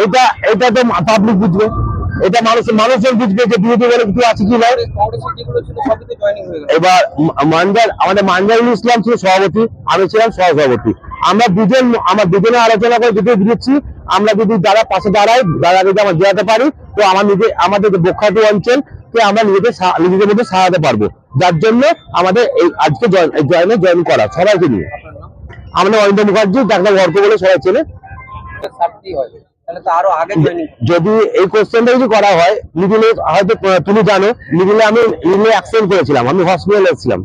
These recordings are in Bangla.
এটা এটা তো পাবলিক বুঝবে, এটা মানুষজন বুঝবে যে বিরোধী বলে কিছু আছে কি না। এবার আমাদের মানজারুল ইসলাম ছিল সভাপতি, আমি ছিলাম সহসভাপতি। আমরা আমার দুজনে আলোচনা করে দুটো দিচ্ছি, আমরা যদি দাদা পাশে দাঁড়াই, দাদা যদি আমরা জেলাতে পারি, তো আমাদের বক্ষাটু অঞ্চলকে আমরা নিজেদের মধ্যে সারাতে পারবো। যার জন্য আমাদের এই আজকে জয়েন করা সবাইকে নিয়ে। আমাদের অরিন্দ মুখার্জি, ডাক্তার বর্ক বলে সবাই চেনে। যদি এই কোশ্চেনটা যদি করা হয়, মিডিলে হয়তো তুমি জানো, মিডিলে আমি অ্যাক্সিডেন্ট করেছিলাম, আমি হসপিটালে এসেছিলাম,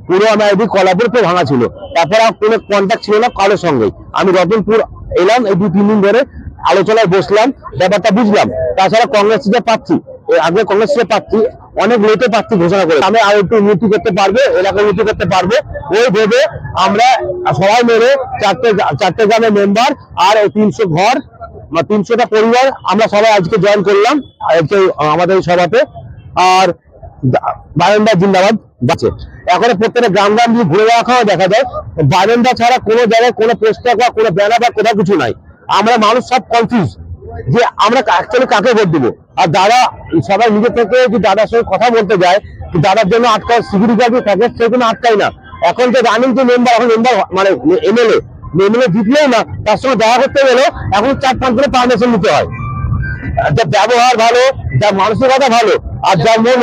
পুরো আমার এদিকে কলাপুর পুরো ভাঙা ছিল। তারপর আর কোনো কন্ট্যাক্ট ছিল না কারোর সঙ্গে। আমি রতনপুর এলাম, এই 2-3 দিন ধরে আলোচনায় বসলাম, ব্যাপারটা বুঝলাম। তাছাড়া কংগ্রেস থেকে পাচ্ছি, আগে কংগ্রেস থেকে পাচ্ছি, অনেক লেটে পাচ্ছি ঘোষণা করে। আমি আরো একটু উন্নতি করতে পারবো, এলাকা উন্নতি করতে পারবো, ওই ভেবে আমরা সবাই মিলে চারটে গ্রামের মেম্বার আর 300 ঘর, 300টা পরিবার আমরা সবাই আজকে জয়েন করলাম আমাদের এই সভাতে। আর বারান্দা জিন্দাবাদ আছে। এখন প্রত্যেকটা গ্রাম দিয়ে ঘুরে রাখাও দেখা যায়, বারান্দা ছাড়া কোনো জায়গায় কোনো পোস্টার বা কোনো ব্যানার বা কোথাও কিছু নাই। আমরা মানুষ সব কনফিউজ যে আমরা অ্যাকচুয়ালি কাকে ভোট দেবো। আর দাদা সবাই নিজে থেকে যে দাদার সঙ্গে কথা বলতে যায়, দাদার জন্য আটকায় সিকিউরিটি গার্ড থাকে, সেগুলো আটকায় না। এখন যে রানিং যে মেম্বার, এখন মেম্বার মানে এমএলএ জিতলেও না, তার সঙ্গে দেখা করতে গেলে এখন 4-5 করে পারমিশন নিতে হয়। যা ব্যবহার ভালো, যা মানসিকতা ভালো, আর যা মন